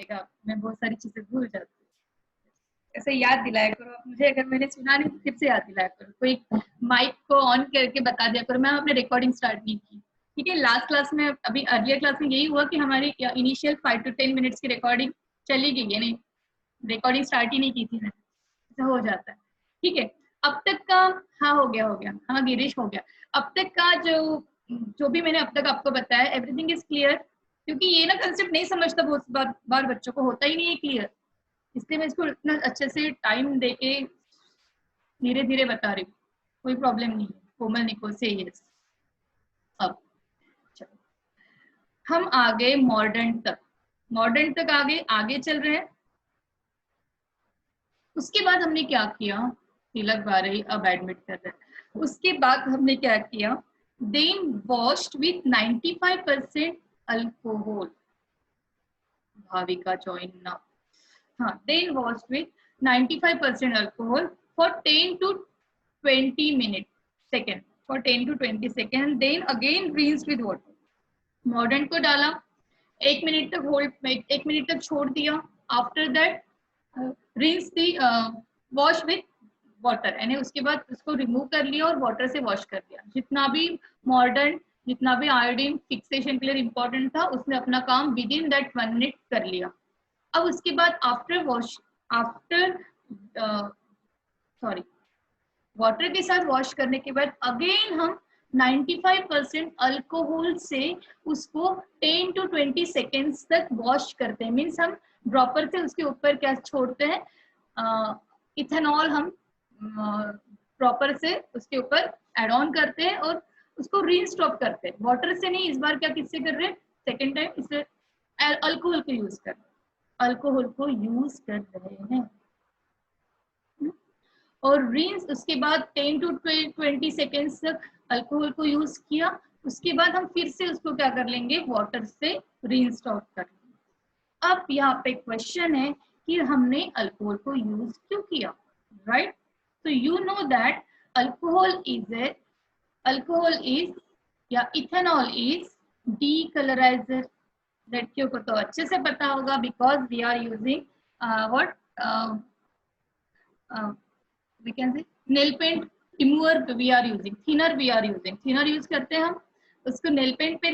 पड़ेगा, मैं बहुत सारी चीजें भूल जाती हूँ। ऐसे याद दिलाया करो आप मुझे, अगर मैंने सुना नहीं तो फिर से याद दिलाया करो, कोई माइक को ऑन करके बता दिया करो। मैम आपने रिकॉर्डिंग स्टार्ट नहीं की, ठीक है। लास्ट क्लास में, अभी अर्लियर क्लास में यही हुआ कि हमारी इनिशियल 5 to 10 मिनट्स की रिकॉर्डिंग चली गई है, नहीं रिकॉर्डिंग स्टार्ट ही नहीं की थी, ऐसा हो जाता है, ठीक है। अब तक का, हाँ हो गया, हाँ गिरीश हो गया। अब तक का जो भी मैंने अब तक आपको बताया, एवरीथिंग इज क्लियर, क्योंकि ये ना कंसेप्ट नहीं समझता बहुत बार बच्चों को, होता ही नहीं है क्लियर, इसलिए मैं इसको इतना अच्छे से टाइम देके धीरे धीरे बता रही हूँ, कोई प्रॉब्लम नहीं है। कोमल निको से यस। अब चलो हम आगे मॉडर्न तक आगे चल रहे हैं। उसके बाद हमने क्या किया, तिलक बारही अब एडमिट कर रहे हैं। उसके बाद हमने क्या किया, then washed with 95% alcohol. Bhavika join now. हाँ, then washed with 95% alcohol for 10 to 20 minutes second, for 10 to 20 seconds, then again rinsed with water. Modern को डाला, 1 मिनट तक होल्ड, 1 मिनट तक छोड़ दिया। After that rinse the, wash with water, यानी उसके बाद उसको रिमूव कर लिया और वाटर से वॉश कर दिया। जितना भी मॉडर्न, जितना भी आयोडीन फिक्सेशन के लिए इंपॉर्टेंट था, उसने अपना काम विद इन दैट 1 मिनट कर लिया। अब उसके बाद वाटर के साथ वॉश करने के बाद अगेन हम 95% अल्कोहल से उसको 10 to 20 सेकेंड्स तक वॉश करते हैं। मीन्स हम ड्रॉपर से उसके ऊपर क्या छोड़ते हैं, इथेनॉल हम ड्रॉपर से उसके ऊपर एड ऑन करते हैं और उसको रीइंस्टॉप करते हैं। वाटर से नहीं, इस बार क्या किससे कर रहे हैं, सेकेंड टाइम इसे अल्कोहल को यूज कर रहे हैं। और रिंस, उसके बाद 10 to 20 सेकेंड्स तक अल्कोहल को यूज किया। उसके बाद हम फिर से उसको क्या कर लेंगे, वाटर से रीइंस्टॉल कर लेंगे। अब यहाँ पे क्वेश्चन है कि हमने अल्कोहल को यूज क्यों किया, राइट। तो you know that alcohol is या इथेनॉल इज डीकलराइजर। लड़कियों को तो अच्छे से पता होगा, because we are using what we can say nail paint remover we are using, thinner use करते हैं हम उसको। नेल पेंट पे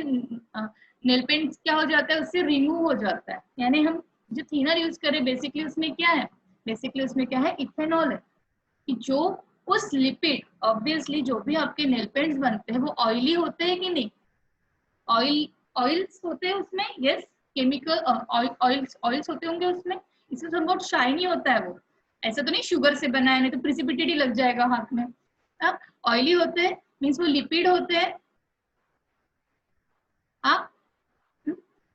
नेल पेंट क्या हो जाता है, उससे रिमूव हो जाता है। यानी हम जो थिनर यूज करें, बेसिकली उसमें क्या है, इथेनॉल है। कि जो उस लिपिड, ऑब्वियसली जो भी आपके नेल पेंट्स बनते हैं वो ऑयली होते हैं कि नहीं, ऑयल्स होते हैं उसमें, यस, केमिकल ऑयल्स होते होंगे उसमें, इससे बहुत शाइनी होता है वो। ऐसा तो नहीं शुगर से बना है, नहीं तो प्रिसिपिटेट ही लग जाएगा हाथ में। अब ऑयली होते हैं, मीन्स वो लिपिड होते हैं,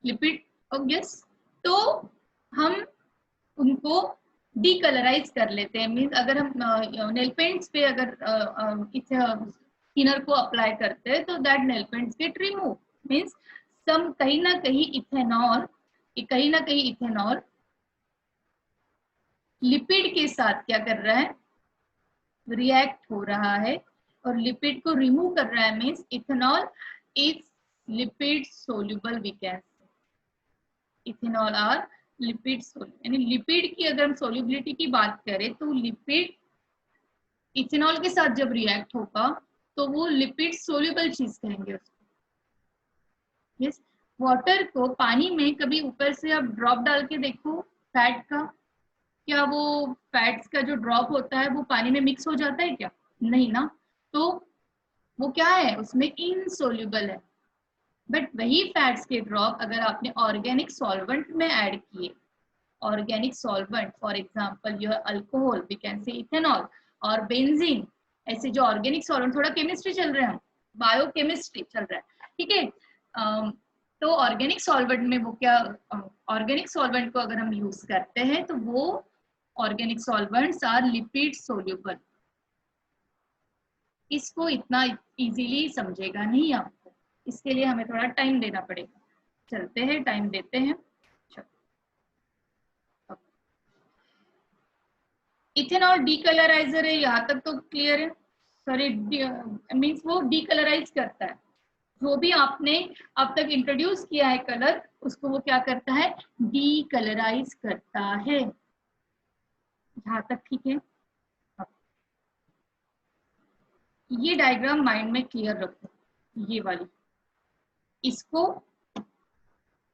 लिपिड, यस। तो हम उनको डीकलराइज कर लेते हैं। मीन्स अगर हम नेल पेंट्स पे अगर थिनर को अप्लाई करते हैं तो that nail paints get remove. Means कहीं ना कहीं इथेनॉल लिपिड के साथ क्या कर रहा है, रिएक्ट हो रहा है और लिपिड को रिमूव कर रहा है। Means ethanol is lipid soluble, we can say ethanol are lipid soluble. यानी लिपिड की अगर हम सोल्यूबिलिटी की बात करें तो लिपिड इथेनॉल के साथ जब रिएक्ट होगा तो वो लिपिड सोल्यूबल चीज कहेंगे उसको। यस, वाटर को पानी में कभी ऊपर से आप ड्रॉप डाल के देखो फैट का, क्या वो फैट्स का जो ड्रॉप होता है वो पानी में मिक्स हो जाता है क्या, नहीं ना। तो वो क्या है, उसमें इनसोल्यूबल है। बट वही फैट्स के ड्रॉप अगर आपने ऑर्गेनिक सॉल्वेंट में ऐड किए, organic solvent for example your alcohol, we can say ethanol और बेंजीन, ऐसे जो ऑर्गेनिक सॉल्वेंट, थोड़ा केमिस्ट्री चल रहा है, बायोकेमिस्ट्री चल रहा है, ठीक है। तो ऑर्गेनिक सॉल्वेंट में वो क्या, ऑर्गेनिक सॉल्वेंट को अगर हम यूज करते हैं तो वो organic solvents are lipid soluble. इसको इतना इजीली समझेगा नहीं आपको, इसके लिए हमें थोड़ा टाइम देना पड़ेगा। चलते हैं, टाइम देते हैं। इथेनॉल डीकलराइजर है, यहाँ तक तो क्लियर है। सॉरी, मीन्स वो डीकलराइज करता है। जो भी आपने अब तक इंट्रोड्यूस किया है कलर, उसको वो क्या करता है, डीकलराइज करता है। यहां तक ठीक है। ये डायग्राम माइंड में क्लियर रखो, ये वाली। इसको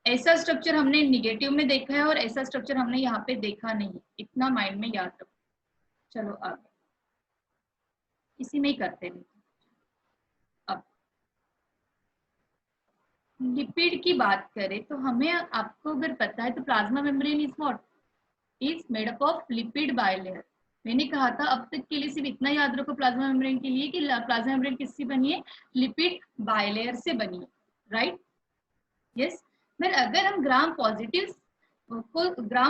ऐसा स्ट्रक्चर हमने निगेटिव में देखा है और ऐसा स्ट्रक्चर हमने यहाँ पे देखा नहीं, इतना माइंड में याद रखो। चलो आगे इसी में ही करते हैं। अब लिपिड की बात करें तो हमें, आपको अगर पता है तो plasma membrane is what, is made up of lipid bilayer. मैंने कहा था अब तक के लिए सिर्फ इतना याद रखो प्लाज्मा मेम्ब्रेन के लिए कि प्लाज्मा मेम्ब्रेन किससे बनी है, लिपिड बाइलेयर से बनी है, राइट। यस। फिर अगर हम ग्राम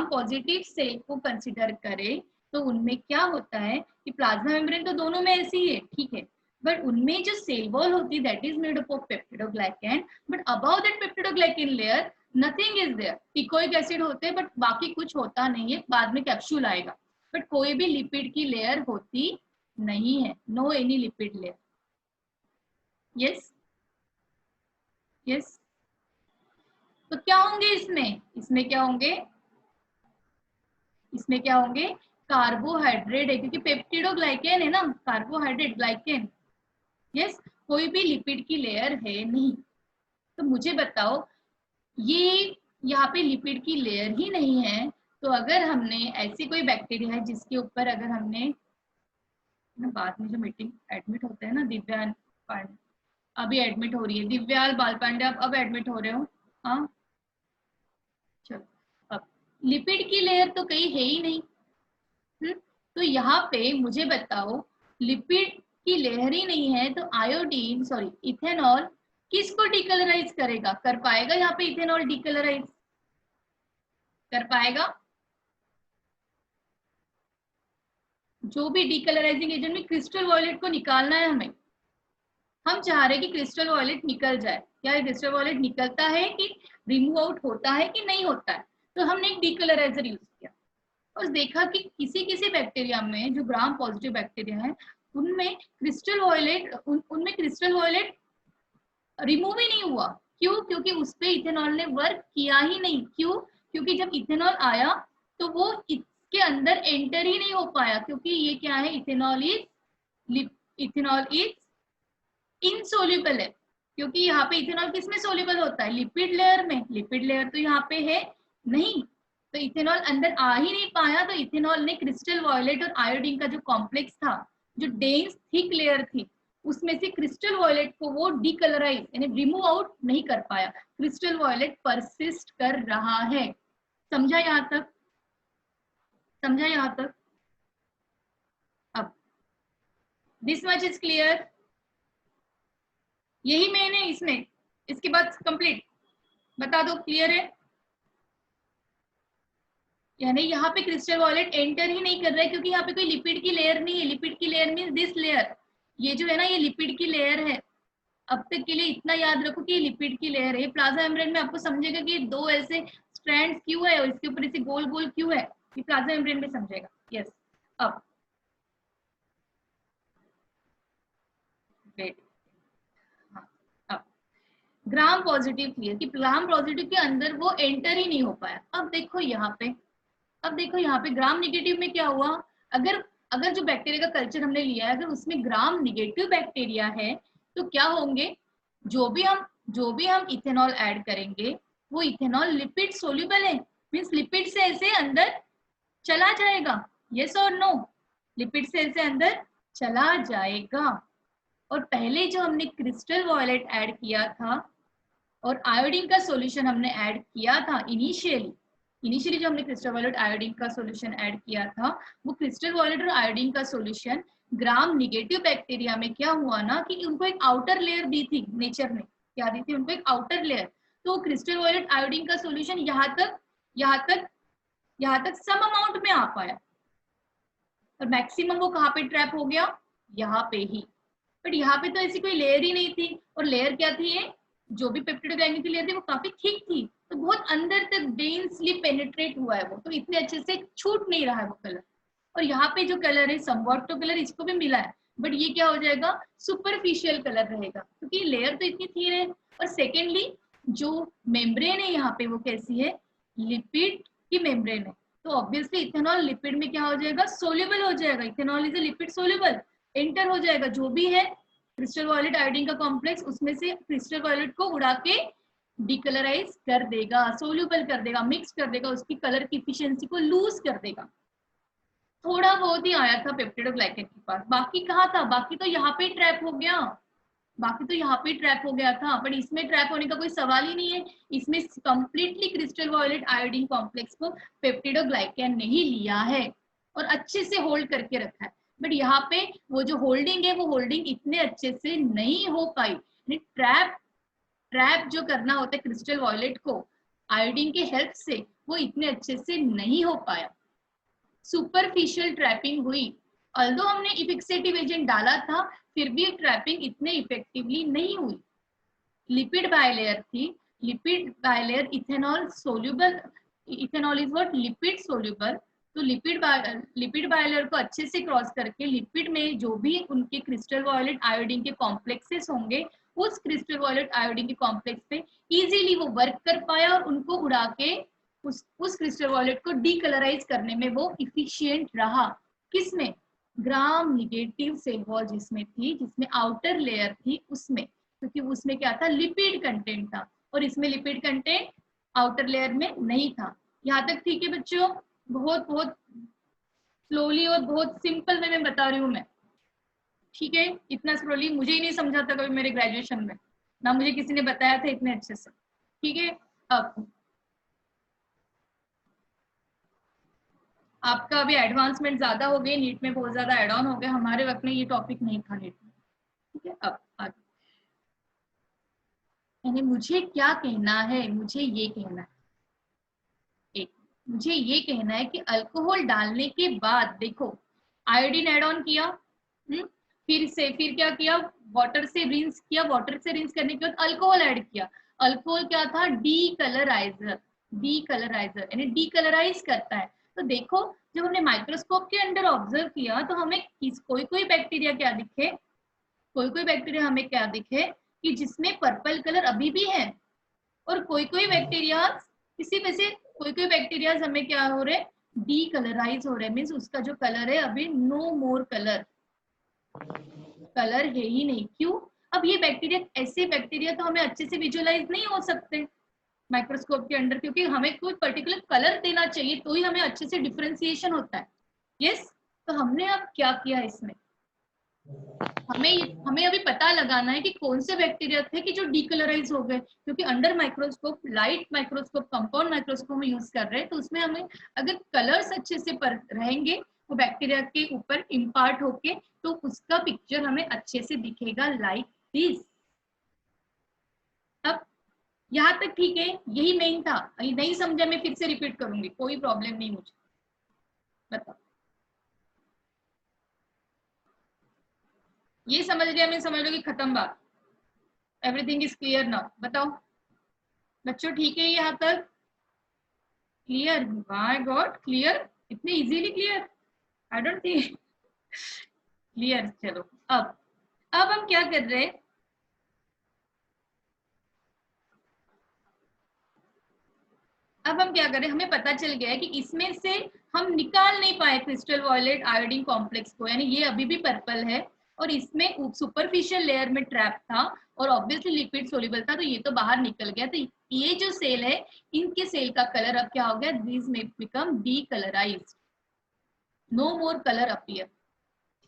पॉजिटिव सेल को कंसिडर करें तो उनमें क्या होता है कि प्लाज्मा मेम्ब्रेन तो दोनों में ऐसी ही है, ठीक है, बट उनमें जो सेल वॉल होती है that is made up of peptidoglycan, but about that peptidoglycan layer nothing is there. Teichoic acid होते हैं बट बाकी कुछ होता नहीं है, बाद में कैप्सूल आएगा, बट कोई भी लिपिड की लेयर होती नहीं है, no any lipid layer. Yes yes. तो क्या होंगे इसमें, इसमें क्या होंगे, इसमें क्या होंगे, कार्बोहाइड्रेट है, क्योंकि पेप्टिडोग्लाइकन है ना, कार्बोहाइड्रेट ग्लाइकन। यस। कोई भी लिपिड की लेयर है नहीं। तो मुझे बताओ, ये यहाँ पे लिपिड की लेयर ही नहीं है, तो अगर हमने ऐसी कोई बैक्टीरिया है जिसके ऊपर अगर हमने बाद में जो मीटिंग एडमिट होते हैं ना, दिव्या पांडे अभी एडमिट हो रही है, दिव्याल बाल पांडे आप अब एडमिट हो रहे हो, हाँ चलो। अब लिपिड की लेयर तो कहीं है ही नहीं। तो यहाँ पे मुझे बताओ, लिपिड की लेयर ही नहीं है तो आयोडीन सॉरी इथेनॉल किसको डीकलराइज करेगा, कर पाएगा यहाँ पे इथेनॉल डीकलराइज, कर पाएगा? जो भी डीकलराइजिंग एजेंट में क्रिस्टल वॉयलेट को निकालना है हमें, हम चाह रहे हैं कि क्रिस्टल वॉयलेट निकल जाए। क्या क्रिस्टल वॉयलेट निकलता है कि रिमूव आउट होता है कि नहीं होता है, तो हमने एक डीकलराइजर यूज किया और देखा कि किसी किसी बैक्टीरिया में जो ग्राम पॉजिटिव बैक्टीरिया है उनमें क्रिस्टल वॉयलेट उनमें क्रिस्टल वॉयलेट रिमूव ही नहीं हुआ। क्यों? क्योंकि उस पे इथेनॉल ने वर्क किया ही नहीं। क्यों? क्योंकि जब इथेनॉल आया तो वो इसके अंदर एंटर ही नहीं हो पाया, क्योंकि ये क्या है, इथेनॉल इज इनसोल्यूबल है। क्योंकि यहाँ पे इथेनॉल किस में सोल्यूबल होता है, लिपिड लेयर में। लिपिड लेयर तो यहाँ पे है नहीं, तो इथेनॉल अंदर आ ही नहीं पाया। तो इथेनॉल ने क्रिस्टल वॉयलेट और आयोडीन का जो कॉम्प्लेक्स था, जो डेंस थिक लेयर थी, उसमें से क्रिस्टल वॉयलेट को वो डीकलराइज यानी रिमूव आउट नहीं कर पाया। क्रिस्टल वॉयलेट परसिस्ट कर रहा है। समझा यहाँ तक? समझा यहाँ तक? अब दिस मच इज क्लियर। यही मेन है इसमें, इसके बाद कंप्लीट बता दो, क्लियर है? यानी यहाँ पे क्रिस्टल वॉयलेट एंटर ही नहीं कर रहा है क्योंकि यहाँ पे कोई लिपिड की लेयर नहीं है। लिपिड की लेयर मीन्स दिस लेयर, ये जो है ना ये लिपिड की लेयर है। अब तक के लिए इतना याद रखो कि ये लिपिड की लेयर है। प्लाज्मा मेम्ब्रेन में आपको समझेगा कि दो ऐसे स्ट्रैंड्स क्यों है और इसके ऊपर ऐसे गोल गोल क्यों है, ये प्लाज्मा मेम्ब्रेन में समझेगा। यस। अब वेट, हाँ, अब ग्राम पॉजिटिव क्लियर कि ग्राम पॉजिटिव के अंदर वो एंटर ही नहीं हो पाया। अब देखो यहाँ पे, अब देखो यहाँ पे ग्राम निगेटिव में क्या हुआ। अगर अगर जो बैक्टीरिया का कल्चर हमने लिया है, अगर उसमें ग्राम निगेटिव बैक्टीरिया है तो क्या होंगे, जो भी हम इथेनॉल ऐड करेंगे वो इथेनॉल लिपिड सोल्यूबल है, मींस लिपिड से ऐसे अंदर चला जाएगा। यस और नो? लिपिड से ऐसे अंदर चला जाएगा। और पहले जो हमने क्रिस्टल वॉयलेट ऐड किया था और आयोडीन का सॉल्यूशन हमने ऐड किया था इनिशियली जो हमने क्रिस्टल वॉयलेट आयोडीन का सॉल्यूशन ऐड किया था, वो क्रिस्टल वॉयलेट और आयोडीन का सॉल्यूशन ग्राम निगेटिव बैक्टीरिया में क्या हुआ ना कि उनको एक आउटर लेयर दी थी नेचर ने। क्या दी थी उनको? एक आउटर लेयर। तो क्रिस्टल वॉयलेट आयोडीन का सॉल्यूशन यहाँ तक सम अमाउंट में आ पाया और मैक्सिमम वो कहाँ पे ट्रैप हो गया, यहाँ पे ही। बट यहाँ पे तो ऐसी कोई लेयर ही नहीं थी। और लेयर क्या थी, ये जो भी पेप्टिडोग्लाइकन की लेयर थी वो काफी थिक थी, तो बहुत अंदर तक डेंसली पेनिट्रेट हुआ है वो, तो इतने अच्छे से छूट नहीं रहा है वो कलर। और यहाँ पे जो कलर है समवॉट तो कलर इसको भी मिला है, बट ये क्या हो जाएगा, सुपरफिशियल कलर रहेगा क्योंकि लेयर तो इतनी थिन है। और सेकेंडली जो मेम्ब्रेन है यहाँ पे वो कैसी है, लिपिड की मेम्ब्रेन है, तो ऑब्वियसली इथेनॉल लिपिड में क्या हो जाएगा, सोल्यूबल हो जाएगा। Ethanol is a lipid soluble, enter हो जाएगा। जो भी है क्रिस्टल वायलेट आयोडीन का कॉम्प्लेक्स, उसमें से क्रिस्टल वायलेट को उड़ा के डिकलराइज कर देगा, सोल्यूबल कर देगा, मिक्स कर देगा, उसकी कलर की इफिशियंसी को लूज कर देगा। थोड़ा बहुत ही आया था पेप्टिडोग्लाइकेन के पास, बाकी कहाँ था, बाकी तो यहाँ पे ट्रैप हो गया, बाकी तो यहाँ पे ट्रैप हो गया था। पर इसमें ट्रैप होने का कोई सवाल ही नहीं है, इसमें completely crystal violet iodine complex को पेप्टिडोग्लाइकेन ने ही लिया है और अच्छे से होल्ड करके रखा है। बट यहाँ पे वो जो होल्डिंग है, वो होल्डिंग इतने अच्छे से नहीं हो पाई। ट्रैप ट्रैप जो करना होता है क्रिस्टल वायलेट को आयोडीन के हेल्प से, वो इतने अच्छे से नहीं हो पाया। सुपरफिशियल ट्रैपिंग हुई, ऑल्दो हमने इफिक्सेटिव एजेंट डाला था, फिर भी ट्रैपिंग इतने इफेक्टिवली नहीं हुई। लिपिड बायलेयर थी, lipid bilayer ethanol soluble, ethanol is what, lipid soluble. तो लिपिड बायलेयर को अच्छे से क्रॉस करके लिपिड में जो भी उनके क्रिस्टल वायलेट आयोडीन के कॉम्प्लेक्सेस होंगे, उस क्रिस्टल वायलेट आयोडीन के कॉम्प्लेक्स पे इजीली वो वर्क कर पाया और उनको उड़ा के उस क्रिस्टल वायलेट को डीकलराइज करने में वो इफिशिएंट रहा। किसमें, ग्राम निगेटिव सेल वॉल जिसमें थी, जिसमें आउटर लेयर थी उसमें, क्योंकि उसमें क्या था, लिपिड कंटेंट था, और इसमें लिपिड कंटेंट आउटर लेयर में नहीं था। यहाँ तक ठीक है बच्चों? बहुत बहुत स्लोली और बहुत सिंपल में मैं बता रही हूँ मैं, ठीक है? इतना स्लोली मुझे ही नहीं समझा था कभी मेरे ग्रेजुएशन में, ना मुझे किसी ने बताया था इतने अच्छे से, ठीक है? अब आपका अभी एडवांसमेंट ज्यादा हो गई, नीट में बहुत ज्यादा एड ऑन हो गया, हमारे वक्त में ये टॉपिक नहीं था नीट में, ठीक है? अब आगे, यानी मुझे क्या कहना है, मुझे ये कहना है, एक मुझे ये कहना है कि अल्कोहल डालने के बाद देखो, आयोडीन एड ऑन किया, फिर क्या किया, वाटर से रिंस किया, वाटर से रिंस करने के बाद अल्कोहल ऐड किया। अल्कोहल क्या था, डीकलराइजर, डीकलराइजर यानी डीकलराइज करता है। तो देखो, जब हमने माइक्रोस्कोप के अंदर ऑब्जर्व किया तो हमें कोई कोई बैक्टीरिया क्या दिखे, कोई कोई बैक्टीरिया हमें क्या दिखे कि जिसमें पर्पल कलर अभी भी है, और कोई कोई बैक्टीरिया किसी में से, कोई कोई बैक्टीरिया हमें क्या हो रहे, डीकलराइज हो रहे, मीन्स उसका जो कलर है अभी नो मोर कलर, कलर है ही नहीं। क्यों? अब ये बैक्टीरिया, ऐसे बैक्टीरिया तो हमें अच्छे से विजुअलाइज नहीं हो सकते माइक्रोस्कोप के अंदर, क्योंकि हमें कोई पर्टिकुलर कलर देना चाहिए तो ही हमें अच्छे से डिफरेंशिएशन होता है। यस, तो हमने अब क्या किया इसमें, हमें अभी पता लगाना है कि कौन से बैक्टीरिया थे कि जो डीकलराइज हो गए, क्योंकि under microscope, light microscope, compound microscope में यूज कर रहे हैं, तो उसमें हमें अगर कलर्स अच्छे से रहेंगे वो बैक्टीरिया के ऊपर इम्पार्ट होके, तो उसका पिक्चर हमें अच्छे से दिखेगा लाइक दिस। अब यहाँ तक ठीक है, यही मेन था, नहीं समझा मैं फिर से रिपीट करूंगी, कोई प्रॉब्लम नहीं मुझे, बताओ। ये समझ लिया, मैं समझ लो कि खत्म बात, एवरीथिंग इज क्लियर नाउ। बताओ बच्चों, ठीक है यहाँ तक क्लियर? माय गॉड, क्लियर, इतने easily clear, I don't think clear. चलो अब हम क्या कर रहे हैं, अब हम क्या करें, हमें पता चल गया है कि इसमें से हम निकाल नहीं पाए क्रिस्टल वायलेट आयोडीन कॉम्प्लेक्स को, यानी ये अभी भी पर्पल है और इसमें सुपरफिशियल लेयर में ट्रैप था और ऑब्वियसली लिपिड सोल्यूबल था, तो ये तो बाहर निकल गया। तो ये जो सेल है, इनके सेल का कलर अब क्या हो गया, दिस में become decolourised, no more colour appear.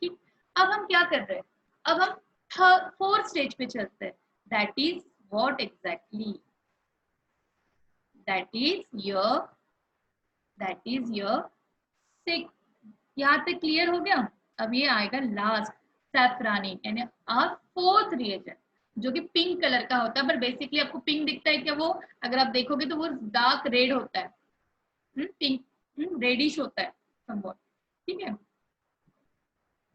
ठीक, अब हम क्या कर रहे हैं, अब हम फोर्थ स्टेज पे चलते हैं, that is what exactly, that is your सिक। यहाँ तक क्लियर हो गया? अब ये आएगा लास्ट, सैफरानी, यानी फोर्थ रिएजेंट, जो कि पिंक कलर का होता है, पर बेसिकली आपको पिंक दिखता है क्या? वो अगर आप देखोगे तो वो डार्क रेड होता है, पिंक रेडिश होता है समवॉट, ठीक है?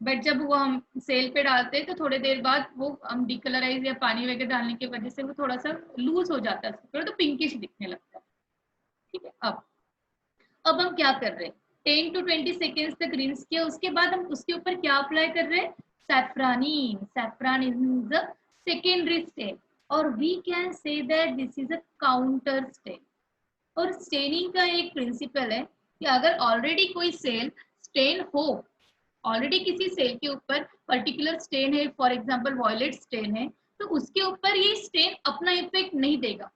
बट जब वो हम सेल पे डालते हैं तो थोड़ी देर बाद वो हम डिकलराइज या पानी वगैरह डालने की वजह से वो थोड़ा सा लूज हो जाता है, तो पिंकिश दिखने लगता है, ठीक है? अब हम क्या कर रहे हैं, 10 to 20 सेकेंड्स तक रिंस किया, उसके बाद हम उसके ऊपर क्या अप्लाई कर रहे हैं, safranin. Safranin is the secondary step, और we can say that this is a counter stain. और स्टेनिंग का एक प्रिंसिपल है कि अगर ऑलरेडी कोई सेल स्टेन हो, ऑलरेडी किसी सेल के ऊपर पर्टिकुलर स्टेन है, फॉर एग्जांपल वॉयलेट स्टेन है, तो उसके ऊपर ये स्टेन अपना इफेक्ट नहीं देगा,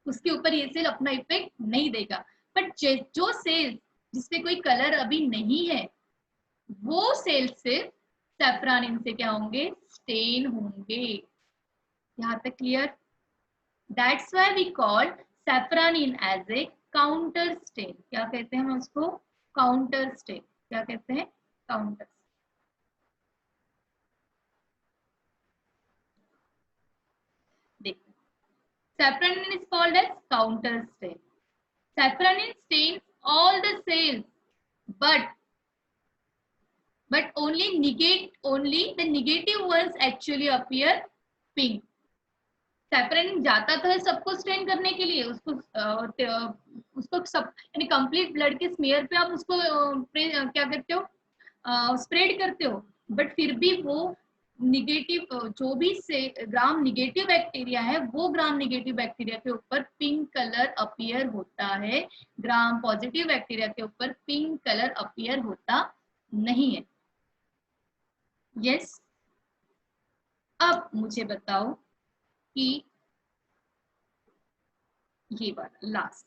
उसके ऊपर ये सेल अपना इफेक्ट नहीं देगा। बट जो सेल जिसपे कोई कलर अभी नहीं है, वो सेल सिर्फ सैफ्रानिन से क्या होंगे, स्टेन होंगे। यहाँ तक clear? That's why we call safranin as a counter stain. क्या कहते हैं हम उसको? Counter stain. क्या कहते हैं? काउंटर। देखो, safranin is called as counter stain. Safranin stains all the cells, but only the negative ones actually appear pink. सैफ्रानिन जाता तो है सबको स्टेन करने के लिए, उसको सब यानी कंप्लीट ब्लड के स्मीयर पे आप उसको क्या करते हो, स्प्रेड करते हो, बट फिर भी वो निगेटिव जो भी से ग्राम निगेटिव बैक्टीरिया है, वो ग्राम निगेटिव बैक्टीरिया के ऊपर पिंक कलर अपीयर होता है, ग्राम पॉजिटिव बैक्टीरिया के ऊपर पिंक कलर अपीयर होता नहीं है। यस। अब मुझे बताओ कि ये वाला लास्ट,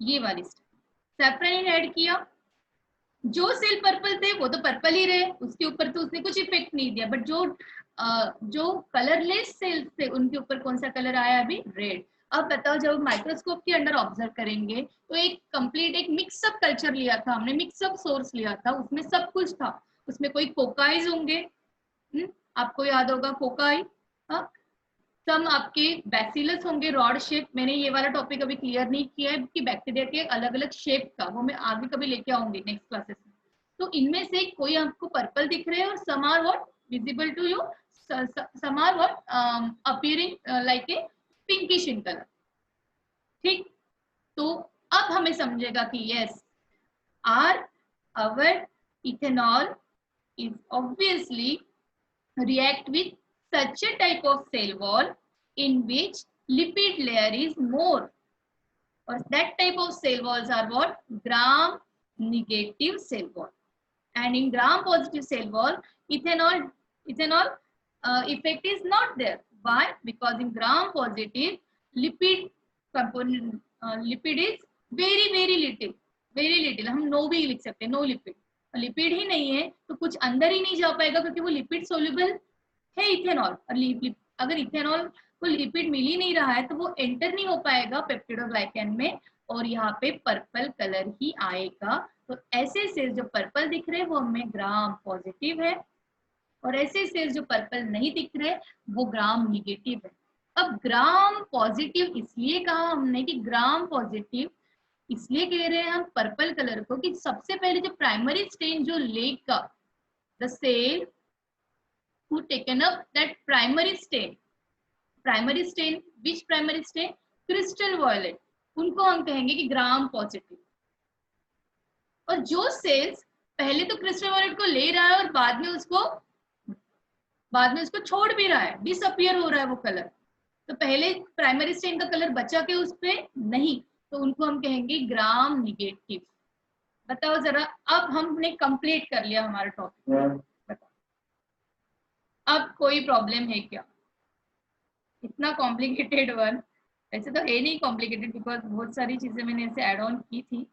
ये वाली सैफ्रानिन ऐड किया, जो सेल पर्पल थे वो तो पर्पल ही रहे, उसके ऊपर तो उसने कुछ इफेक्ट नहीं दिया, बट जो कलरलेस सेल्स थे उनके ऊपर कौन सा कलर आया? अभी रेड। अब बताओ, जब माइक्रोस्कोप के अंडर ऑब्जर्व करेंगे तो एक कंप्लीट एक मिक्सअप कल्चर लिया था हमने, मिक्सअप सोर्स लिया था, उसमें सब कुछ था, उसमें कोई कोकाइज होंगे, आपको याद होगा कोकाई, सम आपके बैसिलस होंगे रॉड शेप। मैंने ये वाला टॉपिक अभी क्लियर नहीं किया है कि बैक्टीरिया के अलग अलग शेप का, वो मैं आगे कभी लेके आऊंगी नेक्स्ट क्लासेस में। तो इनमें से कोई आपको पर्पल दिख रहे हैं और some are what visible to you, some are what appearing like a pinkish in colour. ठीक, तो अब हमें समझेगा कि yes, our ethanol is obviously react with such a type of cell wall in which lipid layer is more, or that type of cell walls are what? Gram negative cell wall. And in gram positive cell wall, ethanol effect is not there. Why? Because in gram positive lipid component, lipid is very little, हम no भी लिख सकते हैं, no lipid, lipid ही नहीं है तो कुछ अंदर ही नहीं जा पाएगा, क्योंकि वो लिपिड सोल्यूबल है इथेनॉल, और अगर इथेनॉल को लिपिड मिल ही नहीं रहा है तो वो एंटर नहीं हो पाएगा पेप्टिडोग्लाइकन में, और यहाँ पे पर्पल कलर ही आएगा। तो ऐसे सेल्स जो पर्पल दिख रहे हैं वो हमें ग्राम पॉजिटिव है, और ऐसे सेल्स जो पर्पल नहीं दिख रहे वो ग्राम निगेटिव है। अब ग्राम पॉजिटिव इसलिए कहा हमने कि ग्राम पॉजिटिव इसलिए कह रहे हैं हम पर्पल कलर को कि सबसे पहले जो प्राइमरी स्टेन जो लेगा, the cell who taken up that primary stain which primary stain? crystal violet, उनको हम कहेंगे कि ग्राम पॉजिटिव। और जो सेल्स पहले तो क्रिस्टल वॉयलेट को ले रहा है और बाद में उसको छोड़ भी रहा है, डिसअपियर हो रहा है वो कलर, तो पहले प्राइमरी स्टेन का कलर बचा के उस पे नहीं, तो उनको हम कहेंगे ग्राम निगेटिव। बताओ जरा, अब हमने कंप्लीट कर लिया हमारा टॉपिक, बताओ अब कोई प्रॉब्लम है क्या? इतना कॉम्प्लिकेटेड वन ऐसे तो है नहीं कॉम्प्लिकेटेड, बिकॉज बहुत सारी चीजें मैंने ऐसे ऐड ऑन की थी।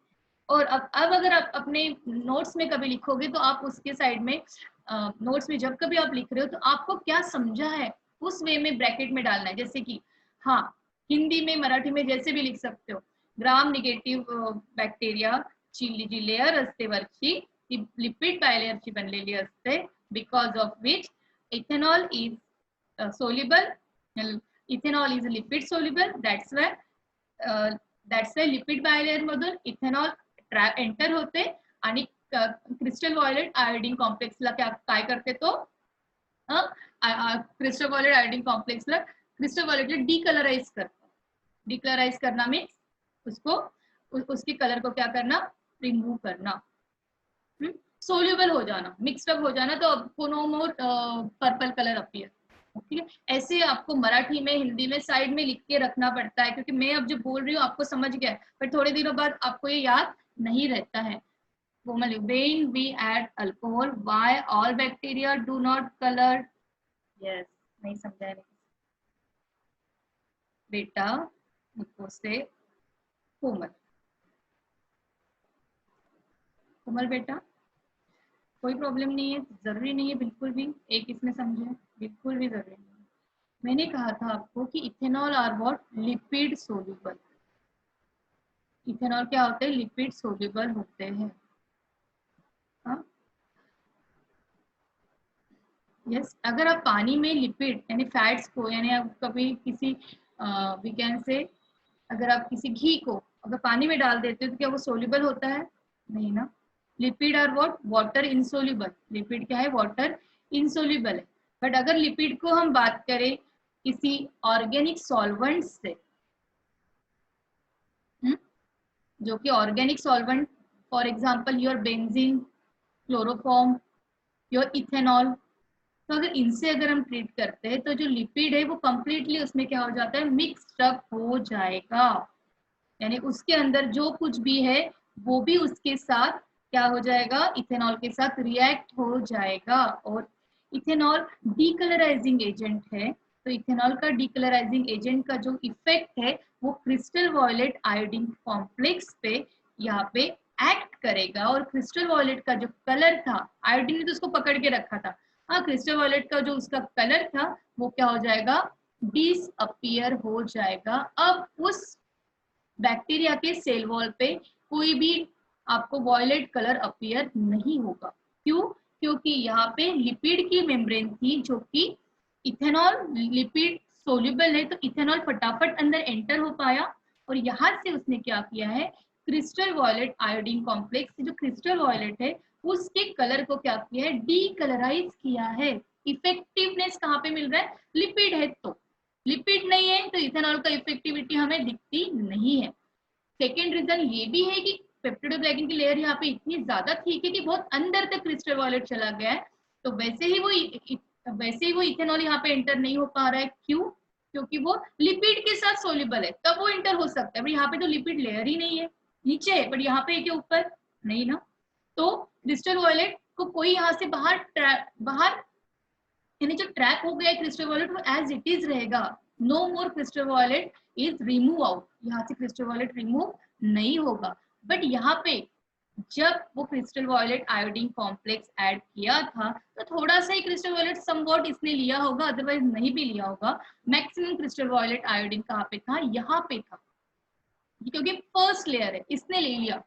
और अब अगर आप अपने नोट्स में कभी लिखोगे तो आप उसके साइड में नोट्स में जब कभी आप लिख रहे हो तो आपको क्या समझा है उस वे में ब्रैकेट में डालना है। जैसे कि हाँ, हिंदी में मराठी में जैसे भी लिख सकते हो, ग्राम निगेटिव बॅक्टेरिया ची लेयर असते वरची ती लिपिड बायलेयरची बनलेली असते, because of which ethanol is soluble, ethanol is lipid soluble, that's why lipid bilayer मधून इथेनॉल एंटर होते आणि क्रिस्टल वॉयलेट आयोडीन कॉम्प्लेक्सला काय करते, तो क्रिस्टल वॉयलेट आयोडीन कॉम्प्लेक्सला क्रिस्टल वॉयलेटला डीकलराइज करता। डीकलराइज करना मीन्स उसको उसके कलर को क्या करना, रिमूव करना, सोल्यूबल हो जाना, मिक्सड अप हो जाना, तो आपको नो मोर पर्पल कलर अपीयर। ठीक है। ऐसे आपको मराठी में, हिंदी में साइड में लिख के रखना पड़ता है, क्योंकि मैं अब जो बोल रही हूँ आपको समझ गया है, पर थोड़े दिनों बाद आपको ये याद नहीं रहता है। कोमल, when we add alcohol, why all bacteria do not color? Yes, नहीं समझा है बेटा मुझको से। कोमल, कोमल बेटा कोई प्रॉब्लम नहीं है, जरूरी नहीं है बिल्कुल भी एक इसमें समझे, बिल्कुल भी जरूरी नहीं है। मैंने कहा था आपको कि ethanol are what, lipid soluble. Ethanol क्या होते हैं, लिपिड सोल्यूबल होते हैं। हाँ यस, अगर आप पानी में लिपिड यानी फैट्स को, यानी आप कभी किसी वी कैन से, अगर आप किसी घी को अगर पानी में डाल देते हो तो क्या वो सोल्यूबल होता है? नहीं ना। Lipid are what, water insoluble. Lipid क्या है, वाटर इनसोल्यूबल है। बट अगर लिपिड को हम बात करें किसी ऑर्गेनिक सॉल्वेंट से, जो कि organic solvent, for example your benzene, chloroform, your ethanol, तो अगर इनसे अगर हम ट्रीट करते हैं तो जो लिपिड है वो कंप्लीटली उसमें क्या हो जाता है, मिक्स्ड अप हो जाएगा। यानी उसके अंदर जो कुछ भी है वो भी उसके साथ क्या हो जाएगा, इथेनॉल के साथ रिएक्ट हो जाएगा। और इथेनॉल डीकलराइजिंग एजेंट है, तो इथेनॉल का डीकलराइजिंग एजेंट का जो इफेक्ट है वो क्रिस्टल वॉयलेट आयोडीन कॉम्प्लेक्स पे यहाँ पे एक्ट करेगा। और क्रिस्टल वॉयलेट का जो कलर था, आयोडीन ने तो उसको पकड़ के रखा था, हाँ, क्रिस्टल वॉयलेट का जो उसका कलर था वो क्या हो जाएगा, डिसअपियर हो जाएगा। अब उस बैक्टीरिया के सेल वॉल पे कोई भी आपको वॉयलेट कलर अपीयर नहीं होगा। क्यों? क्योंकि यहाँ पे लिपिड की मेम्ब्रेन थी, जो कि इथेनॉल लिपिड सोल्यूबल है, तो इथेनॉल फटाफट अंदर एंटर हो पाया। और यहाँ से उसने क्या किया है, क्रिस्टल वॉयलेट आयोडीन कॉम्प्लेक्स, जो क्रिस्टल वॉयलेट है उसके कलर को क्या किया है, डीकलराइज किया है। इफेक्टिवनेस कहाँ पे मिल रहा है, लिपिड है तो, लिपिड नहीं है तो इथेनॉल का इफेक्टिविटी हमें दिखती नहीं है। सेकेंड रीजन ये भी है कि पेप्टिडोग्लाइकिन की लेयर यहाँ पे इतनी ज्यादा थिक है कि बहुत अंदर तक क्रिस्टल वॉयलेट चला गया है, तो वैसे ही वो इथेनॉल यहाँ पे एंटर नहीं हो पा रहा है। क्यों? क्योंकि वो लिपिड के साथ सोल्यूबल है, तब वो एंटर हो सकता है। यहाँ पे तो लिपिड लेयर ही नहीं है, नीचे है, बट यहाँ पे है क्या ऊपर, नहीं ना। तो क्रिस्टल वॉयलेट को कोई यहाँ से बाहर यानी जो ट्रैप हो गया है क्रिस्टल वॉयलेट, वो एज इट इज रहेगा। No more crystal violet is remove out, यहाँ से क्रिस्टल वॉयलेट रिमूव नहीं होगा। बट यहाँ पे जब वो crystal violet iodine complex add किया था तो थोड़ा सा ही क्रिस्टल वॉयलेट समवॉट इसने लिया होगा, अदरवाइज नहीं भी लिया होगा। मैक्सिमम क्रिस्टल वॉयलेट आयोडीन कहाँ पे था, यहाँ पे था, क्योंकि फर्स्ट लेयर है इसने ले लिया।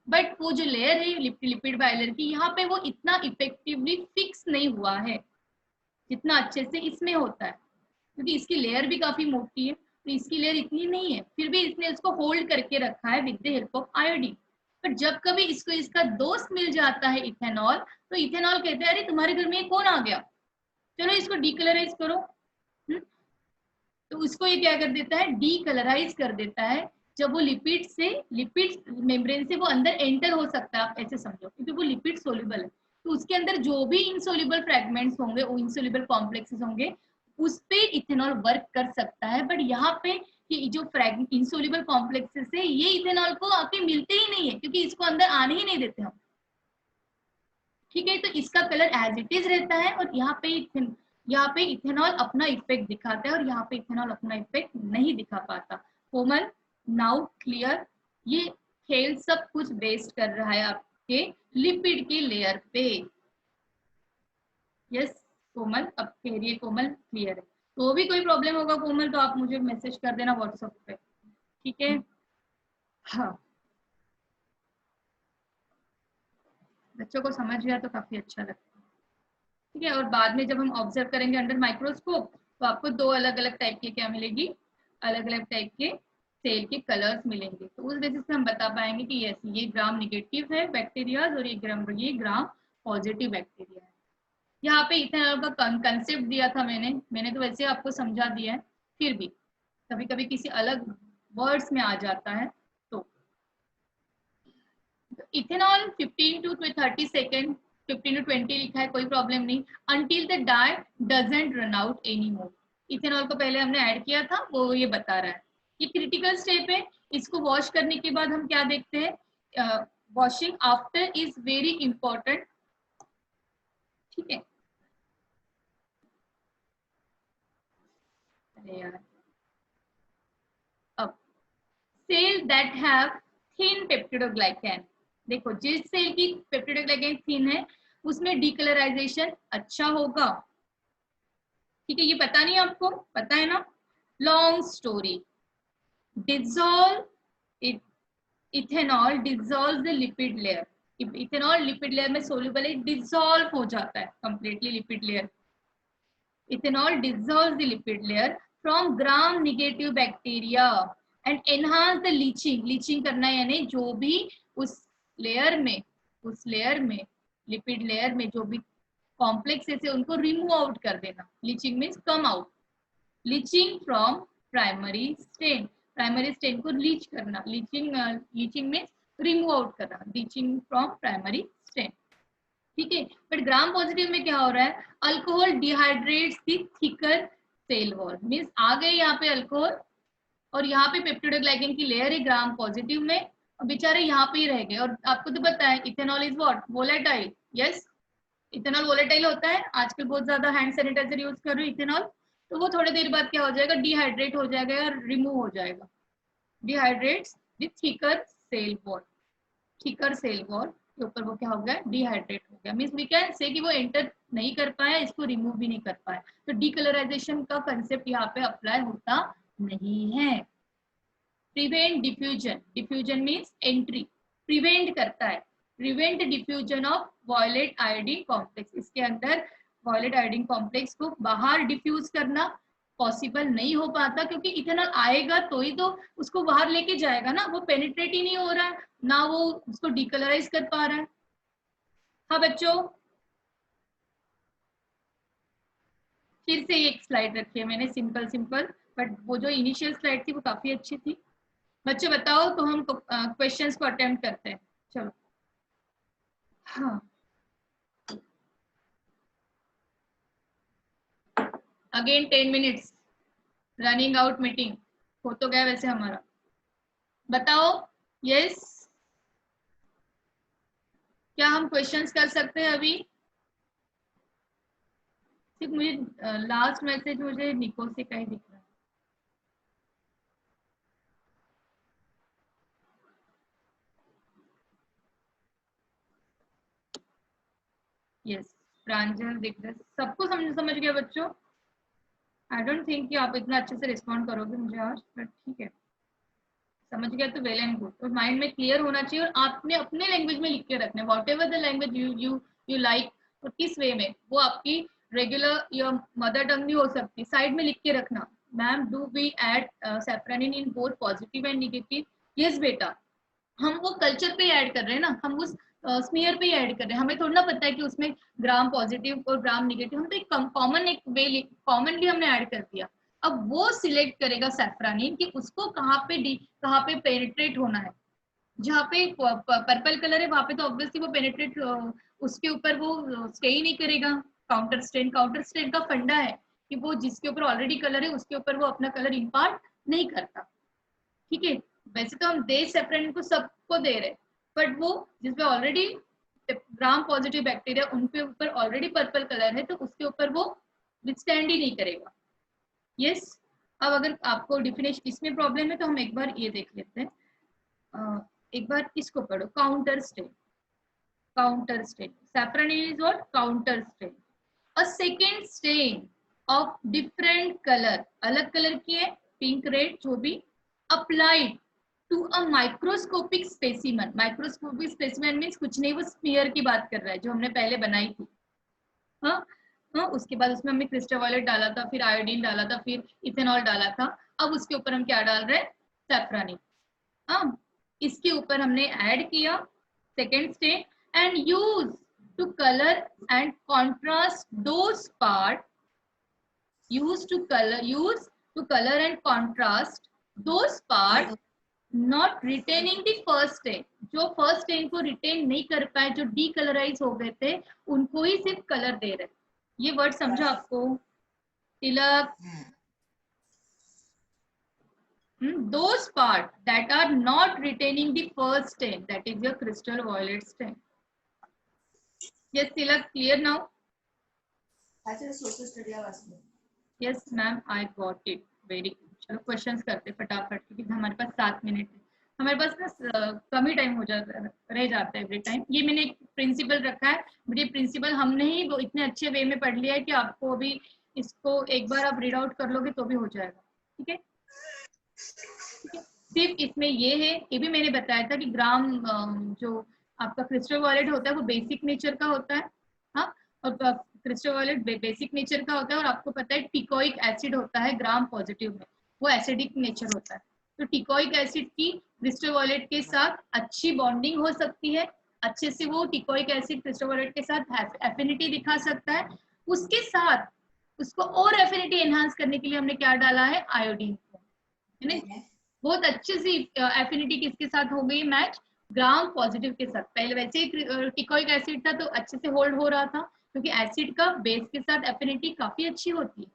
बट वो जो लेयर है लिपिड बाइलर की, यहाँ पे वो इतना इफेक्टिवली फिक्स नहीं हुआ है जितना अच्छे से इसमें होता है, क्योंकि इसकी लेयर भी काफी मोटी है, तो इसकी लेयर इतनी नहीं है, फिर भी इसने उसको होल्ड करके रखा है with the help of iodine. पर जब कभी इसको इसका दोस्त मिल जाता है इथेनॉल, तो इथेनॉल कहते हैं अरे तुम्हारे घर में कौन आ गया, चलो इसको डीकलराइज करो। तो उसको ये क्या कर देता है, डीकलराइज कर देता है। जब वो लिपिड मेम्ब्रेन से वो अंदर एंटर हो सकता है, आप ऐसे समझो, क्योंकि वो लिपिड सोल्यूबल है, तो उसके अंदर जो भी इनसोल्यूबल फ्रेगमेंट्स होंगे, वो इनसोल्यूबल कॉम्प्लेक्सेस होंगे, उस पे इथेनॉल वर्क कर सकता है। बट यहाँ पे ये जो इनसोल्यूबल कॉम्प्लेक्सेस है ये इथेनॉल को आके मिलते ही नहीं है, क्योंकि इसको अंदर आने ही नहीं देते हम। ठीक है, तो इसका कलर एज इट इज रहता है, और यहाँ पे इथेनॉल अपना इफेक्ट दिखाता है, और यहाँ पे इथेनॉल अपना इफेक्ट नहीं दिखा पाता। कोमल, नाउ क्लियर? ये खेल सब कुछ बेस्ड कर रहा है आपके लिपिड की लेयर पे। यस कोमल, अब कह रही है कोमल क्लियर है। तो भी कोई प्रॉब्लम होगा कोमल तो आप मुझे मैसेज कर देना व्हाट्सएप पे, ठीक है? हाँ, बच्चों को समझ गया तो काफी अच्छा लगता है। ठीक है, और बाद में जब हम ऑब्जर्व करेंगे अंडर माइक्रोस्कोप, तो आपको दो अलग अलग टाइप के क्या मिलेगी, अलग अलग टाइप के सेल के कलर्स मिलेंगे। तो उस बेसिस पे हम बता पाएंगे कि यस ये ग्राम निगेटिव है बैक्टीरिया, और ये ग्राम पॉजिटिव बैक्टीरिया है। यहाँ पे इथेनॉल का कंसेप्ट दिया था मैंने तो वैसे आपको समझा दिया है, फिर भी कभी कभी किसी अलग वर्ड्स में आ जाता है। तो इथेनॉल 15 to 30 सेकेंड 15 to 20 लिखा है, कोई प्रॉब्लम नहीं। until the dye doesn't run out anymore, ethanol को पहले हमने ऐड किया था, वो ये बता रहा है। ये क्रिटिकल स्टेप है। इसको वॉश करने के बाद हम क्या देखते हैं, washing after is very important, ठीक है। अरे यार, अब सेल दैट हैव थिन पेप्टिडोग्लाइकैन, देखो जिस सेल की पेप्टिडोग्लाइकैन थिन है उसमें डीकलराइजेशन अच्छा होगा, ठीक है। ये पता नहीं आपको, पता है ना। Long story, dissolve it, ethanol dissolve the lipid layer, ethanol lipid layer में सोल्यूबल है, डिसॉल्व हो जाता है completely lipid layer. Ethanol dissolve the lipid layer from gram negative bacteria and enhance the leaching, leaching करना है यानी जो भी उस लेयर में लिपिड लेयर में जो भी कॉम्प्लेक्सेस है उनको रिमूव आउट कर देना। Leaching means come out, leaching from primary stain, primary stain को लीच करना, लीचिंग मीन्स रिमूव आउट करना, लीचिंग फ्रॉम प्राइमरी स्टेन, ठीक है। बट ग्राम पॉजिटिव में क्या हो रहा है, alcohol dehydrates the thicker cell wall, means आ गए यहाँ पे अल्कोहल और यहाँ पे पेप्टिडोग्लाइकैन की लेयर है ग्राम पॉजिटिव में, और बेचारे यहाँ पे ही रह गए। और आपको तो पता है ethanol is what, volatile, yes ethanol volatile होता है। आजकल बहुत ज्यादा हैंड सैनिटाइजर यूज कर रहे हो इथेनॉल, तो वो थोड़ी देर बाद क्या हो जाएगा, डिहाइड्रेट हो जाएगा और रिमूव हो जाएगा, dehydrates the thicker cell wall, thicker cell wall के ऊपर वो क्या हो गया, डिहाइड्रेट हो गया। मींस वी कैन से कि वो एंटर नहीं कर पाया, इसको रिमूव भी नहीं कर पाया, तो डीकलराइजेशन का कंसेप्ट यहाँ पे अप्लाई होता नहीं है। Prevent diffusion, diffusion means entry, prevent करता है, prevent diffusion of violet iodine complex, इसके अंदर वॉयलेट आयोडीन कॉम्प्लेक्स को बाहर डिफ्यूज करना पॉसिबल नहीं हो पाता, क्योंकि इथेनॉल आएगा तो ही तो उसको बाहर लेके जाएगा ना, वो पेनिट्रेट ही नहीं हो रहा है ना, वो उसको डीकलराइज कर पा रहा है। हाँ बच्चों, फिर से एक स्लाइड रखी है मैंने सिंपल, बट वो जो इनिशियल स्लाइड थी वो काफी अच्छी थी। बच्चे बताओ, तो हम क्वेश्चंस को अटेम्प्ट करते हैं, चलो। हाँ, again 10 minutes, running out meeting हो तो गया वैसे हमारा, बताओ यस, क्या हम क्वेश्चंस कर सकते हैं अभी। सिर्फ मुझे लास्ट मैसेज मुझे निको से कहीं दिख रहा है, यस प्रांजल दिख रहा है, सबको समझ गया बच्चों। आई डोंट थिंक कि आप इतना अच्छे से रिस्पॉन्ड करोगे मुझे आज, बट ठीक है, समझ गया तो वेल एंड गुड। और माइंड में क्लियर होना चाहिए, और आपने अपने लैंग्वेज में लिख के रखना है, what ever the language you like, और किस वे में, वो आपकी रेगुलर या मदर टंग भी हो सकती, साइड में लिख के रखना। Ma'am do we add safranin in both positive and negative, yes बेटा, हम वो कल्चर पे ऐड कर रहे हैं ना, हम उस स्मीयर पे ऐड कर रहे हैं, हमें थोड़ा ना पता है कि उसमें ग्राम पॉजिटिव और ग्राम नेगेटिव, हम तो एक कॉमन एक वे कॉमनली हमने ऐड कर दिया। अब वो सिलेक्ट करेगा सैफ्रानिन कि उसको कहाँ पे पेनिट्रेट होना है, जहाँ पे पर्पल कलर है वहां पे तो ऑब्वियसली वो पेनिट्रेट, उसके ऊपर वो स्टे ही नहीं करेगा। काउंटर स्टेन का फंडा है कि वो जिसके ऊपर ऑलरेडी कलर है उसके ऊपर वो अपना कलर इम्पार्ट नहीं करता, ठीक है। वैसे तो हम दे सैफ्रानिन को सबको दे रहे, बट वो जिसपे ऑलरेडी ग्राम पॉजिटिव बैक्टीरिया उनके ऊपर ऑलरेडी पर्पल कलर है, तो उसके ऊपर वो विथस्टैंड ही नहीं करेगा, यस। अब अगर आपको डिफिनेशन इसमें प्रॉब्लम है तो हम एक बार ये देख लेते हैं, एक बार इसको पढ़ो, counter stain, counter stain, safranin is what, counter stain, a second stain of different colour, अलग कलर की है, पिंक रेड जो भी, applied to a microscopic specimen, microscopic specimen means कुछ नहीं, वो स्फीयर की बात कर रहा है जो हमने पहले बनाई थी, हाँ हाँ, उसके बाद उसमें हमने क्रिस्टल वायलेट डाला था, फिर आयोडीन डाला था, फिर इथेनॉल डाला था, अब उसके ऊपर हम क्या डाल रहे हैं, सैफ्रानिन, हाँ इसके ऊपर हमने ऐड किया second stain, and use to colour and contrast those part, use to color and contrast those parts not retaining the first stain, जो फर्स्ट स्टेन को रिटेन नहीं कर पाए, जो डीकलराइज हो गए थे, उनको ही सिर्फ कलर दे रहे। ये वर्ड समझा आपको? तिलक, those part that are not retaining the first stain, that is your crystal violet stain. Yes, Tilak, clear now? Yes ma'am, I got it. Very good. चलो क्वेश्चंस करते फटाफट, क्योंकि हमारे पास 7 मिनट है। हमारे पास ना कम ही टाइम हो जाता है, रह जाता है एवरी टाइम। ये मैंने एक प्रिंसिपल रखा है, बट ये प्रिंसिपल हमने ही वो इतने अच्छे वे में पढ़ लिया है कि आपको अभी इसको एक बार आप रीड आउट कर लोगे तो भी हो जाएगा। ठीक है, ठीक है। सिर्फ इसमें ये है, ये भी मैंने बताया था कि ग्राम जो आपका क्रिस्टल वॉलेट होता है वो बेसिक नेचर का होता है। हाँ, और क्रिस्टल वॉलेट बेसिक नेचर का होता है, और आपको पता है टिकोइक एसिड होता है ग्राम पॉजिटिव में, वो एसिडिक नेचर होता है। तो टिकोइक एसिड की क्रिस्टल वॉलेट के साथ अच्छी बॉन्डिंग हो सकती है, अच्छे से वो टिकोइक एसिड क्रिस्टल वॉलेट के साथ एफिनिटी दिखा सकता है। उसके साथ उसको और एफिनिटी एनहांस करने के लिए हमने क्या डाला है, आयोडीन को, है ना। बहुत अच्छी सी एफिनिटी किसके साथ हो गई मैच, ग्राम पॉजिटिव के साथ। पहले वैसे ही टिकोइक एसिड था तो अच्छे से होल्ड हो रहा था, क्योंकि एसिड का बेस के साथ एफिनिटी काफी अच्छी होती है।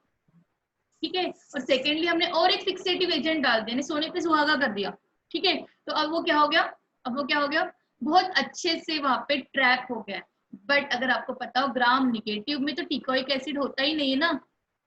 ठीक है, और सेकेंडली हमने और एक फिक्सेटिव एजेंट डाल दिया, सोने पे सुहागा कर दिया। ठीक है, तो अब वो क्या हो गया, अब वो क्या हो गया, बहुत अच्छे से वहां पे ट्रैप हो गया। बट अगर आपको पता हो ग्राम निगेटिव में तो टिकोइक एसिड होता ही नहीं है ना।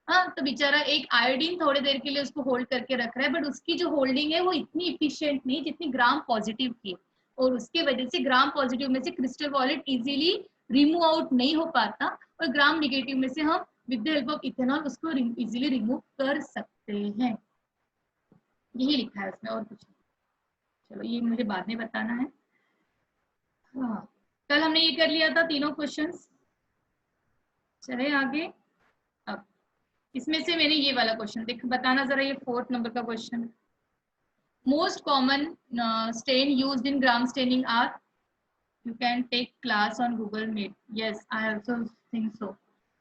हाँ, तो बेचारा एक आयोडीन थोड़ी देर के लिए उसको होल्ड करके रख रहा है, बट उसकी जो होल्डिंग है वो इतनी इफिशियंट नहीं जितनी ग्राम पॉजिटिव की, और उसके वजह से ग्राम पॉजिटिव में से crystal wallet easily remove out नहीं हो पाता, और ग्राम निगेटिव में से हम with the help of ethanol उसको इजीली रिमूव कर सकते हैं। यही लिखा है उसमें, और कुछ नहीं। चलो ये मुझे बाद में बताना है। हाँ, कल हमने ये कर लिया था तीनों क्वेश्चंस। चले आगे। अब इसमें से मैंने ये वाला क्वेश्चन देख बताना जरा, ये 4th नंबर का question. Most common stain used in Gram staining are, you can take class on Google Meet. Yes, I also think so.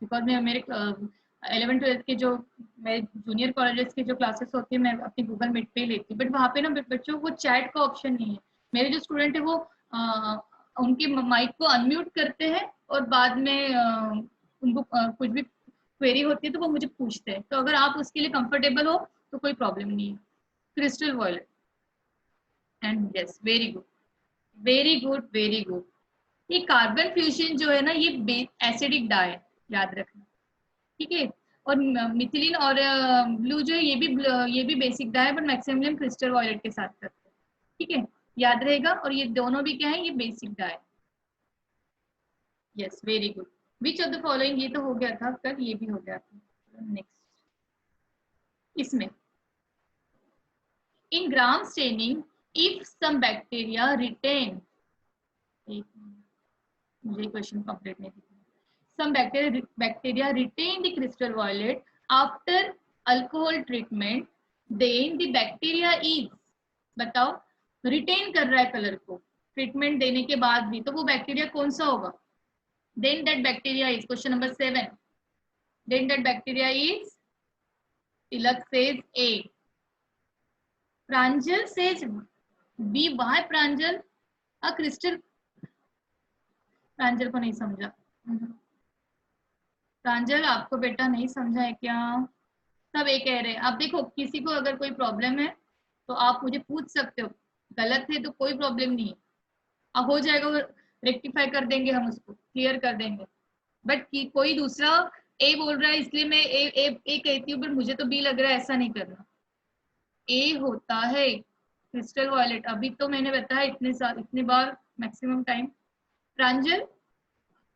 Because मैं मेरे 11th-12th के जो मेरे जूनियर कॉलेजेस के जो क्लासेस होती है मैं अपनी गूगल मीट पे ही लेती हूँ, बट वहाँ पे ना बच्चों को चैट का ऑप्शन नहीं है। मेरे जो स्टूडेंट है वो उनके माइक को अनम्यूट करते हैं, और बाद में उनको कुछ भी क्वेरी होती है तो वो मुझे पूछते हैं। तो अगर आप उसके लिए कंफर्टेबल हो तो कोई प्रॉब्लम नहीं है। Crystal wallet, and yes, very good, very good, very good. ये कार्बन फ्यूजन जो है ना, ये एसिडिक डाई है, याद रखना। ठीक है, और मिथिलीन और ब्लू जो है ये भी बेसिक डाई है, बट मैक्सिमम हम क्रिस्टल वॉयलेट के साथ करते हैं। ठीक है, याद रहेगा। और ये दोनों भी क्या है, ये basic dye. Yes, very good. Which of the following, ये तो हो गया था कल, ये भी हो गया था। नेक्स्ट, इसमें in Gram staining if some bacteria retain, मुझे क्वेश्चन कंप्लीट नहीं दिखा। Some bacteria retain the crystal violet after alcohol treatment. Then the bacteria is, बताओ, रिटेन कर रहा है कलर को ट्रीटमेंट देने के बाद भी, तो वो बैक्टीरिया कौन सा होगा? Then that bacteria is, question number 7. Then that bacteria is, Tilak says A. Pranjal says B. Why Pranjal? a crystal, प्रांजल को नहीं समझा। प्रांजल आपको बेटा नहीं समझा है क्या? सब एक कह रहे हैं। अब देखो, किसी को अगर कोई प्रॉब्लम है तो आप मुझे पूछ सकते हो, गलत है तो कोई प्रॉब्लम नहीं है, अब हो जाएगा, वो रेक्टिफाई कर देंगे, हम उसको क्लियर कर देंगे। बट कोई दूसरा ए बोल रहा है इसलिए मैं ए कहती हूँ, बट मुझे तो बी लग रहा है, ऐसा नहीं करना। ए होता है क्रिस्टल वॉयलेट, अभी तो मैंने बताया इतने बार maximum time. Pranjal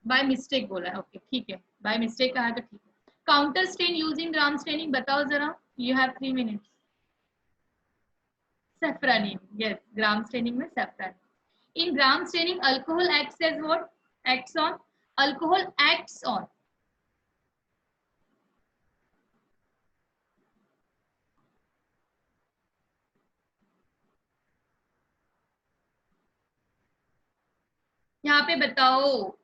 by mistake बोला है, ओके ठीक है, बाय मिस्टेक कहा है तो ठीक है। Counter stain use in Gram staining, बताओ जरा, you have 3 minutes. Safranin, yes, Gram staining में safranin. In Gram staining alcohol acts as what, acts on, alcohol acts on, यहाँ पे बताओ।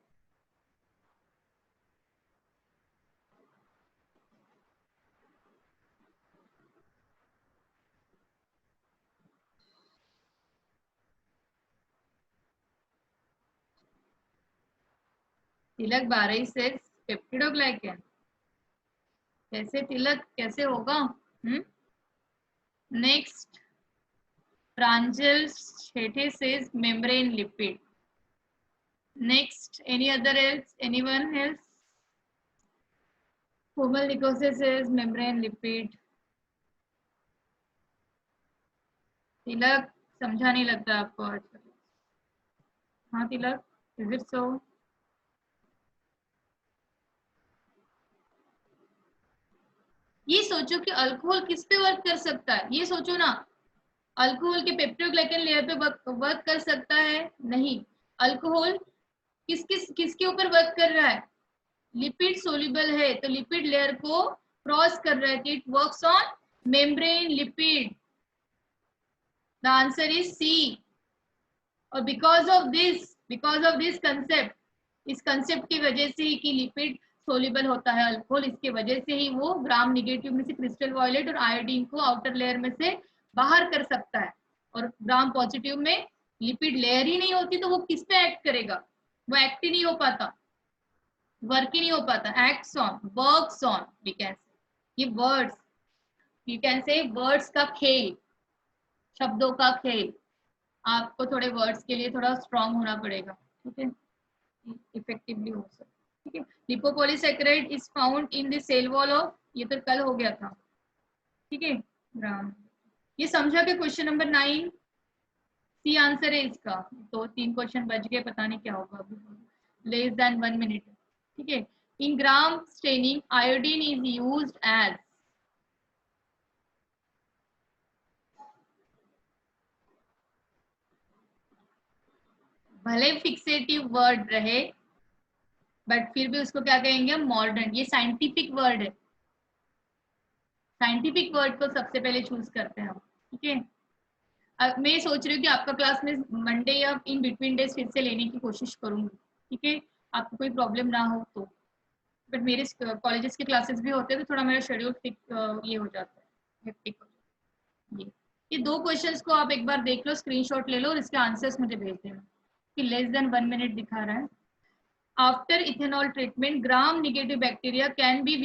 तिलक 12 से पेप्टिडोग्लाइकन, कैसे तिलक कैसे होगा? नेक्स्ट, प्रांजल Shethe says membrane lipid. Next, any other else? Anyone else? Komal Nikose says membrane lipid. तिलक समझा नहीं लगता आपको आज? हाँ तिलक, इज इट सो? ये सोचो कि अल्कोहल किस पे वर्क कर सकता है, ये सोचो ना। अल्कोहल के पेप्टोग्लाइकन लेयर पे वर्क कर सकता है? नहीं। अल्कोहल किसके ऊपर वर्क कर रहा है? लिपिड सोल्यूबल है तो लिपिड लेयर को क्रॉस कर रहा है, it works on membrane lipid. The answer is C. और बिकॉज ऑफ दिस कंसेप्ट, इस कंसेप्ट की वजह से ही कि लिपिड सोल्यूबल होता है अल्कोहल, इसके वजह से ही वो ग्राम नेगेटिव में से क्रिस्टल वायलेट और आयोडीन को आउटर लेयर में से बाहर कर सकता है, और ग्राम पॉजिटिव में लिपिड लेयर ही नहीं होती तो वो किस पे एक्ट करेगा? वो एक्ट ही नहीं हो पाता, वर्क ही नहीं हो पाता। Acts on, works on, we can say. ये words, you can say words का खेल, शब्दों का खेल। आपको थोड़े वर्ड्स के लिए थोड़ा स्ट्रांग होना पड़ेगा, ठीक है, इफेक्टिवली हो सके, ठीक है। Lipopolysaccharide is found in the cell wall of, ये तो कल हो गया था, ठीक है। ग्राम, ये समझा कि क्वेश्चन नंबर 9 सी आंसर है इसका। तो 3 क्वेश्चन बच गए, पता नहीं क्या होगा अभी। लेस देन 1 मिनट, ठीक है। In Gram staining iodine is used as, भले फिक्सेटिव वर्ड रहे बट फिर भी उसको क्या कहेंगे हम? मॉडर्न। ये साइंटिफिक वर्ड है, साइंटिफिक वर्ड को सबसे पहले चूज करते हैं हम, ठीक है। अब मैं सोच रही हूँ कि आपका क्लास में मंडे या इन बिटवीन डेज फिर से लेने की कोशिश करूंगी, ठीक है, आपको कोई प्रॉब्लम ना हो तो। बट मेरे कॉलेजेस के क्लासेस भी होते हैं तो थोड़ा मेरा शेड्यूल ये हो जाता है, हेक्टिक हो जाता है। ये 2 क्वेश्चंस को आप एक बार देख लो, स्क्रीनशॉट ले लो और इसके आंसर्स मुझे भेज देना कि लेस देन 1 मिनट दिखा रहा है। After ethanol treatment gram negative bacteria can be